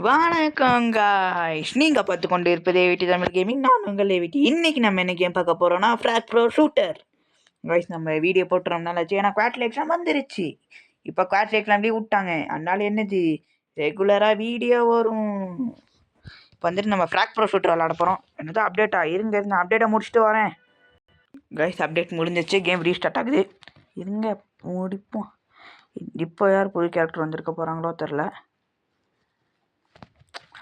வணக்கம் காய்ஸ், நீங்கள் பார்த்து கொண்டு இருப்பது ஏவிடி தமிழ் கேமிங். நான் உங்கள் ஏவிடி. இன்றைக்கி நம்ம என்ன கேம் பார்க்க போகிறோன்னா ஃப்ராக் ப்ரோ ஷூட்டர். காய்ஸ், நம்ம வீடியோ போட்டுறோம்னாலாச்சு, ஏன்னா குவாட்ல எக்ஸாம் வந்துருச்சு. இப்போ குவாட்ல எக்ஸாம்லேயே விட்டாங்க, அதனால என்னது ரெகுலராக வீடியோ வரும். இப்போ வந்துட்டு நம்ம ஃப்ராக் ப்ரோ ஷூட்டர் விளாட போகிறோம். என்னது அப்டேட்டா இருங்க, நான் அப்டேட்டை முடிச்சுட்டு வரேன். காய்ஸ், அப்டேட் முடிஞ்சிச்சு, கேம் ரீஸ்டார்ட் ஆகுது. இருங்க முடிப்போம். இப்போ யார் புது கேரக்டர் வந்திருக்க போகிறாங்களோ தெரில.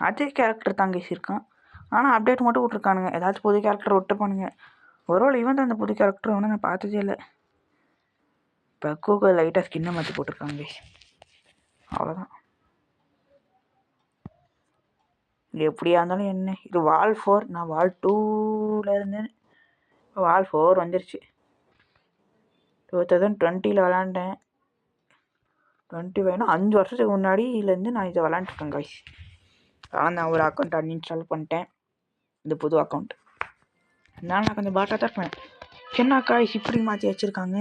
அதே கேரக்டர் தாங்க இருக்கான், ஆனால் அப்டேட் மட்டும் விட்ருக்கானுங்க. ஏதாச்சும் புது கேரக்டர் விட்டுப்பானுங்க. ஒரு இவன் தான் அந்த புது கேரக்டர் அவனை நான் பார்த்ததே இல்லை. இப்போ கூகுள் லைட்டாக ஸ்கின்னை மாற்றி போட்டிருக்காங்க. அவ்வளோதான். இது எப்படியா இருந்தாலும் என்ன, இது வால் 4. நான் வால் 2ல் இருந்தேன், இப்போ வால் 4 வந்துருச்சு. 2020 விளாண்டேன். 25 5 வருஷத்துக்கு முன்னாடியிலேருந்து நான் இதை விளாண்டுருக்கேன் காய்ஸ். நான் ஒரு அக்கௌண்ட் அன்இன்ஸ்டால் பண்ணிட்டேன், இந்த புது அக்கௌண்ட். அதனால நான் கொஞ்சம் பாட்டாக தான் இருப்பேன். என்ன காய்ஸ் இப்படி மாற்றி வச்சுருக்காங்க.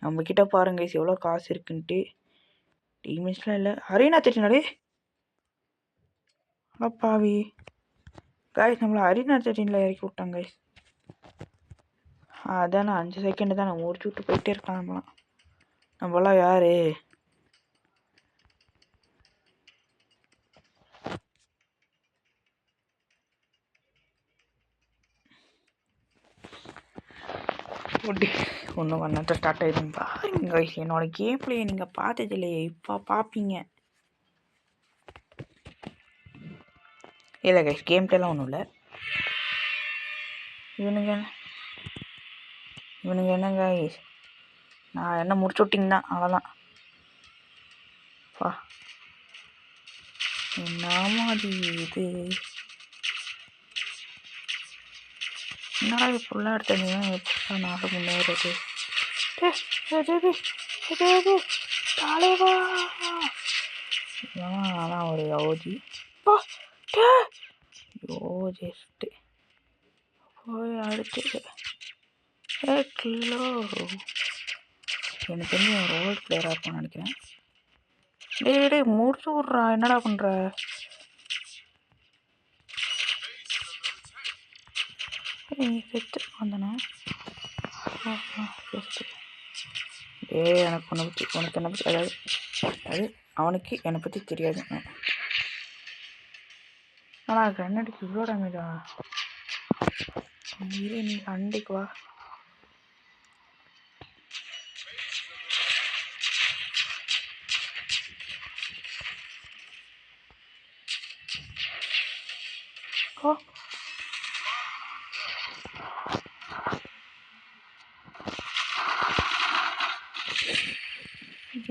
நம்மக்கிட்ட பாருங்க எவ்வளோ காசு இருக்குன்ட்டு. டீமேஜ்லாம் இல்லை. அரீனா 13 அப்பாவி காய்ஸ், நம்மளை அரீனா 13 இறக்கி விட்டாங்க காய்ஸ். அதான் நான் 5 செகண்டு தான் நான் முடிச்சு விட்டு போயிட்டே இருக்கலாம். நம்மளாம் யார்? ஒன்றும் பண்ணாத ஸ்டார்ட் ஆகிடும் பாருங்க காய்ஸ். என்னோட கேம் பிளே நீங்கள் பார்த்தது இல்லையே, இப்போ பார்ப்பீங்க. இல்லை கைஸ், கேம் பிளேலாம் ஒன்றும் இல்லை. இவனுங்க என்ன கைஸ், நான் என்ன முடிச்சு விட்டிங்க தான், அவ்வளோதான். பா என்ன மாதிரி இது, என்னடா இப்படிலாம் எடுத்தீங்கன்னா எப்போ நாடு முன்னேறது. தலைவா ஆனால் ஒரு யோஜி யோஜிஸ்ட்டு போய் அடுத்து கிலோ. எனக்கு தெரிஞ்சு ஒரு ரோல் பிளேயராக இருக்கும்னு நினைக்கிறேன். டே முடிச்சு விட்றா, என்னடா பண்ணுற? செத்து வந்தனே. எனக்கு உன்னை பற்றி, உனக்கு என்னை பற்றி, அதாவது அவனுக்கு என்னை பற்றி தெரியாது. ஆனால் கிரனடிக்கு இவ்வளோ டேமேஜா? நீ சண்டைக்கு வா.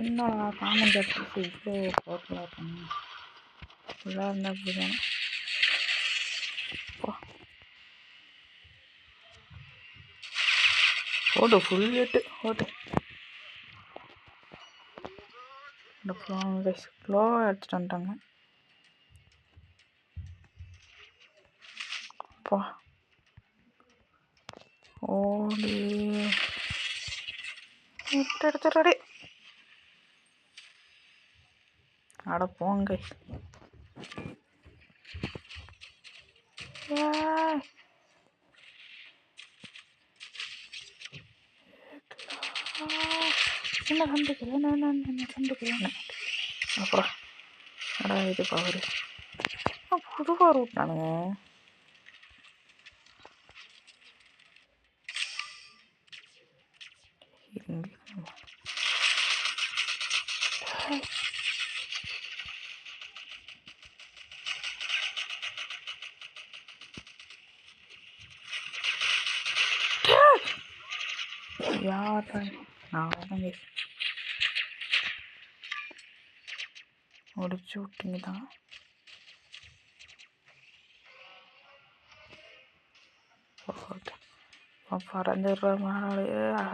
என்னடா காமன் ஜாஸ்தி இவ்வளோ பவர்ஃபுல்லாக இருக்காங்க. ஃபுல்லாக இருந்தால் அப்படி தானே. ஓடு ஃபுல் வெட்டு ஓடு. இந்த ஸ்லோவாக எடுத்துகிட்டு வந்துட்டாங்க. அப்பா ஓடி எடுத்துடே. அட போங்க. என்ன கண்டுக்கிறேன் அப்புறம் அடா இது பவரு புது பவர் விட்டானுங்க. யார் நான் முடிச்சு விட்டீங்க தான். பறந்துடுற மேலே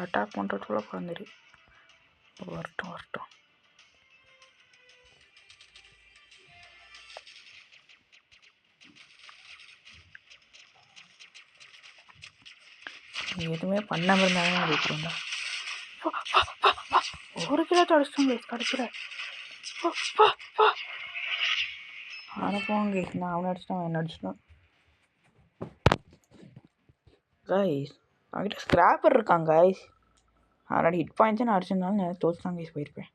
அட்டாக் பண்ணுறதுக்குள்ள பறந்துடு. வரட்டும். எதுவுமே பண்ணாமல் இருந்தாலும் அடிக்கிறோம்டா. 1 கிலோ அடிச்சிட்டோம் கடைசியில். அனுப்புவாங்க கைஸ். நான் அவனை அடிச்சிட்டான், அவன் என்ன அடிச்சிட்டான் கைஸ். அவன்கிட்ட ஸ்கிராப்பர் இருக்கான் கைஸ். அவனோட ஹிட் பாயிண்ட்ஸை நான் அடிச்சிருந்தாலும் நான் தோற்று தான் கைஸ் போயிருப்பேன்.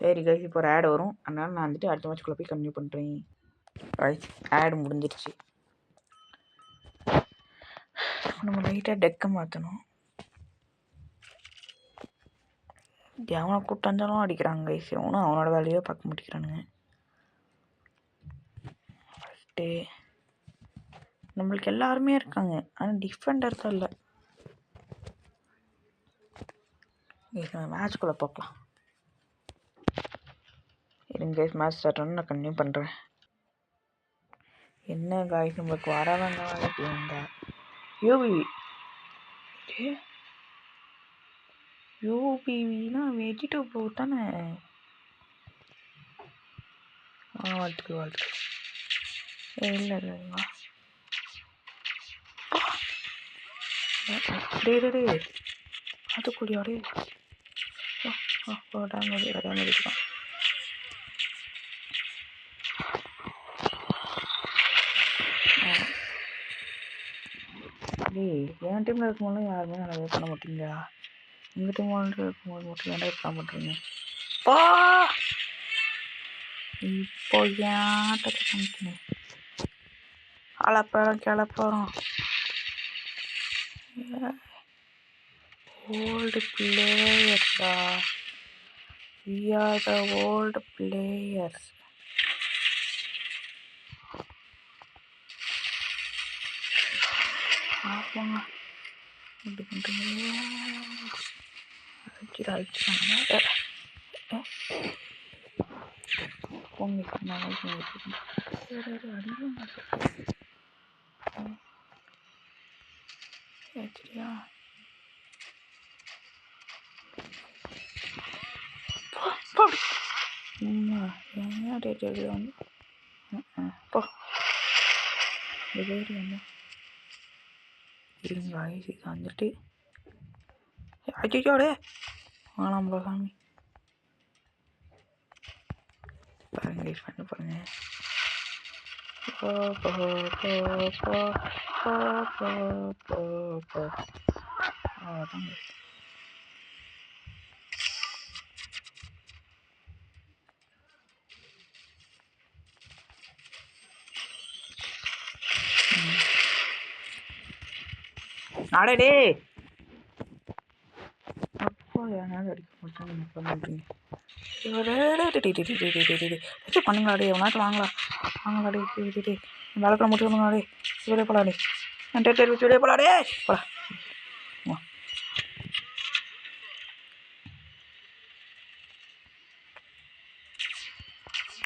சரி கைஸ், இப்போ ஒரு ஆட் வரும், அதனால நான் வந்துட்டு அடுத்த மேட்ச்குள்ளே போய் கன்டினியூ பண்ணுறேன். ரைட், ஆட் முடிஞ்சிருச்சு. நம்ம லைட்டாக டெக்கை மாற்றணும். எவனை கூப்பிட்டு வந்தாலும் அடிக்கிறாங்க கைஸ். எவனும் அவனோட வேலையே பார்க்க மாட்டேங்கிறானுங்க. ஃபஸ்ட்டு நம்மளுக்கு எல்லாருமே இருக்காங்க, ஆனால் டிஃபெண்டர் தான் இல்லை. மேட்ச்குள்ளே பார்க்கலாம் இருங்க கைஸ். மேட்ச் ஸ்டார்ட் பண்ணி நான் கன்டினியூ பண்ணுறேன். என்ன காய்ஸ், நம்மளுக்கு வர வேண்டாம் இந்த யூபிவி. யூபிவினா வெஜிடபிள் தானே. வாழ்த்துக்கு வாழ்த்துக்கு. இல்லை இல்லைங்களா டே அதுக்குள்ளியாடே டேமேஜ் டேமேஜ் தான். என் டீமில் இருக்கும்போது யாருமே நல்லா பண்ண மாட்டீங்களா? எங்கள் டீம் இருக்கும்போது மட்டும் என்ன பண்ண மாட்டீங்க? இப்போ ஏன் காமிக்கணும் கிளப்போம். Old பிளேயர்ஸா? We are the old players. ஆமாங்க, இப்படி பண்ணுறீங்க. அடிச்சுட்டாங்க போங்க. நான் அடியும் சரியா? ஏன் ரேட் வந்து போ இது என்ன இருங்க இது வந்துட்டு அச்சோடே வாங்கலாம்ப்பா சாமி. பாருங்க யூஸ் பண்ணி பாருங்க. அவ்வளோதாங்க. அடடே அப்போ ஏனாலும் அடிக்க மாட்டேன் பண்ணுறீங்க பண்ணுங்களாடே. எவனாச்சும் வாங்கலாடே வளர்க்குற மட்டும் சொல்லுங்களாடே. வெளியே போலாடே வெளியே போலாடே போலா.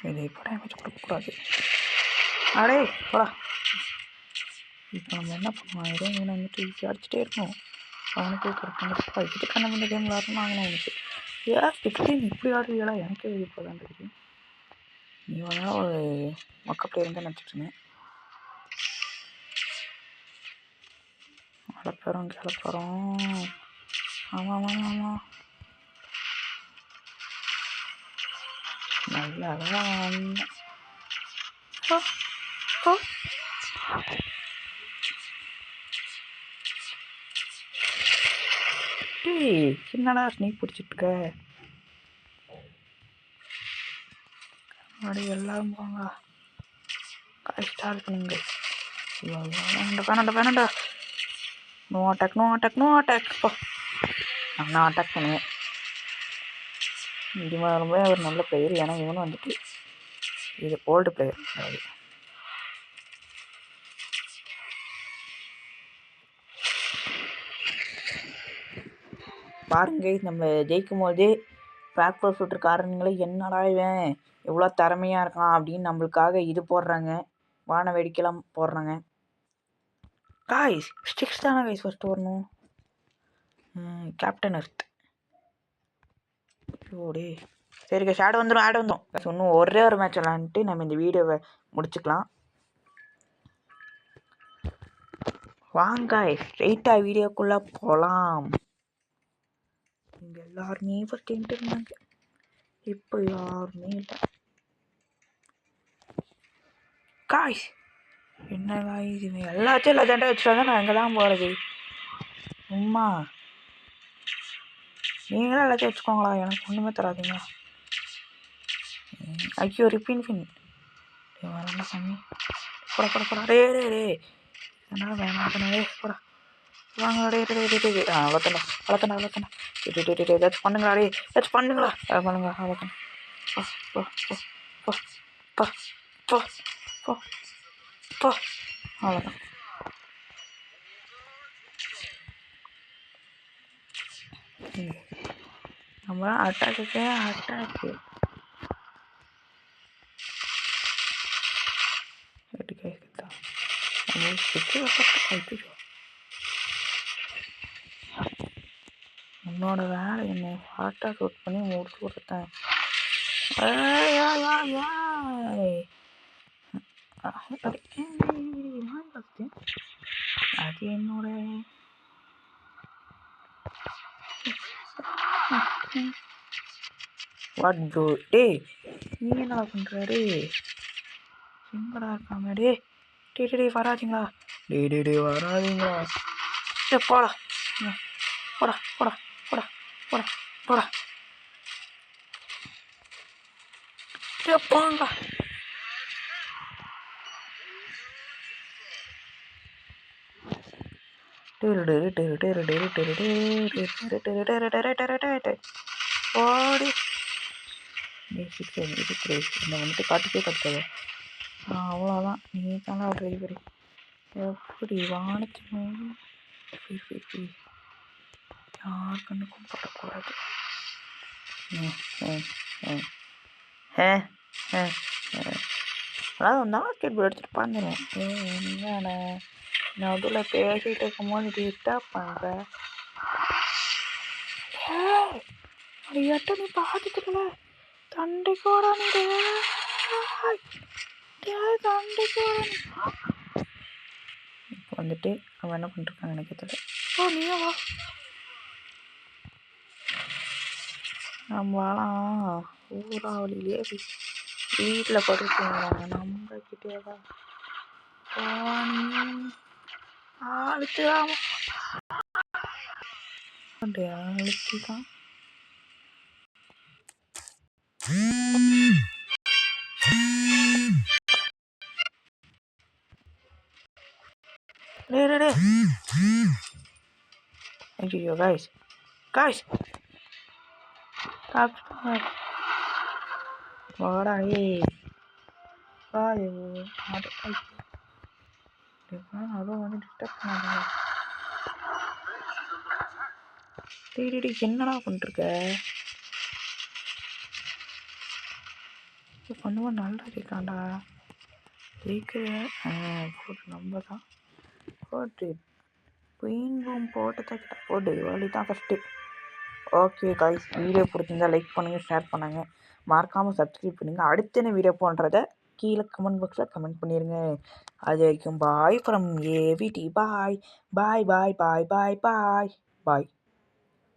வெளியே போட டேமேஜ் கொடுக்கக்கூடாது. அடே போடா. இப்போ நம்ம என்ன பண்ணுவோம், ஏதோ இவனை வந்துட்டு ஈஸியாக அடிச்சுட்டே இருக்கணும். அவனுக்கு கரெக்டாக இதுக்கு கண்ண இந்த கேம் விளாட்ணும் வாங்கணும். அவனுக்கு இப்படி ஆடுவீங்களா? எனக்கே இப்போ தான் தெரியும். நீ வேணா ஒரு மொக்க பிளேயர் தான் நினச்சிட்ருந்தேன். கிளப்புறோம். ஆமாம் நல்லா தான் என்னடா ஸ்னேக் பிடிச்சிட்ருக்க? அப்படி எல்லாரும் போங்க. ஸ்டார்ட் பண்ணுங்க. வேணாண்டா. நோ அட்டாக் போ. நான் அட்டாக் பண்ணுவேன். இது ரொம்ப ஒரு நல்ல பிளேயர். ஏன்னா இவனும் வந்துட்டு இது ஓல்டு பிளேயர். அதாவது பாருங்க, நம்ம ஜெயிக்கும் போதே பேக் ப்ரோ ஷூட்டர் காரணங்களே என்னடா இவன் எவ்வளோ திறமையாக இருக்கான் அப்படின்னு நம்மளுக்காக இது போடுறாங்க, வான வேடிக்கைலாம் போடுறாங்க. காய்ஸ் ஸ்டிக்ஸ் தானே கைஸ் ஃபஸ்ட்டு வரணும். கேப்டன் எர்த் ஓடே. சரி கைஸ், ஆட் வந்துடும். இன்னும் ஒரே ஒரு மேட்ச் விளாண்டுட்டு நம்ம இந்த வீடியோவை முடிச்சுக்கலாம். வாங்க ஸ்ட்ரெயிட்டாக வீடியோக்குள்ளே போகலாம். இங்கே எல்லாருமே ஃபஸ்ட்டு இருந்தாங்க. இப்போ யாருமே இல்லை. காய்ஸ் என்ன காய்ஸ் இவன் எல்லாத்தையும் லெஜெண்டாக வச்சுட்டு நான் எங்கே தான் போகிறது? சும்மா நீங்களும் எல்லாத்தையும் வச்சுக்கோங்களா, எனக்கு ஒன்றுமே தராதிங்களா? ஐயோ ரிப்பின் ஃபின் வரல சாமி. போட போட போட ரே ரே ரே என்னால் வேணாம் பண்ணே போட வாங்க டே டே டே டே வளர்த்தண்ணா வளர்த்தண்ணா வளர்த்தண்ணா ஏதாச்சும் பண்ணுங்களா டே ஏதாச்சும் பண்ணுங்களா பண்ணுங்க வளர்த்தண்ணா போ போ போ போ போ போ போ அவ்வளோதான். நம்ம அட்டாக்கு அட்டாக்கு உன்னோட வேலை என்ன ஃபாஸ்ட்டாக ஷூட் பண்ணி முடிச்சு கொடுத்தேன். அது என்னோட வாட் ப்ரோ டே நீ என்ன பண்ணுறாரு? எங்கடா இருக்காம டே டே டே வராதிங்களா? டே டே டே வராதிங்களா? டே போடா போடா போடா போடா போடா போடா டே போங்க. ஓடி என்னை வந்துட்டு காட்டுக்கே கட்டுறது அவ்வளோதான். நீ தானே டிரைவரு எப்படி வானத்து யார் கண்ணுக்கும் படக்கூடாது. அதாவது வந்தாலும் கேட்டு எடுத்துகிட்டு பாந்துடும். என்னண்ணே நடுவில் பேசிகிட்டு இருக்கும்போது டிஸ்டர்ப் பண்ணுற எட்ட நீ பார்த்துக்கல தண்டைக்கோடா நீ தண்டைக்கோடா. இப்போ வந்துட்டு அவன் என்ன பண்ணிருக்கான்னு எனக்கு தெரியல. ஓ நீயா வா நம்மளாம் ஊராவளியிலே வீட்டில் படுத்துக்கிறாங்க நம்மக்கிட்டே தான் அழுத்துதான் அழுத்திதான். ஐயோ காய்ஸ் காய்ஸ் வாடா அதுவும் வந்து டிஸ்டர்ப் பண்ணாங்க. டேடி என்னடா பண்ணிருக்க? பண்ணுவோம் நல்லா இருக்காண்டா ஜெயிக்கிற போட்டு நம்ம தான் போட்டு குயின் ரூம் போட்டு தைக்கிட்ட போட்டு வழி தான் ஃபஸ்ட்டு. ஓகே காய்ஸ் வீடியோ பிடிச்சிருந்தா லைக் பண்ணுங்கள், ஷேர் பண்ணுங்கள், மறக்காமல் சப்ஸ்கிரைப் பண்ணுங்கள். அடுத்து என்ன வீடியோ போன்றதை கீழே கமெண்ட் பாக்ஸில் கமெண்ட் பண்ணிடுங்க. அது வரைக்கும் bye from AVT. Bye bye bye bye bye bye bye.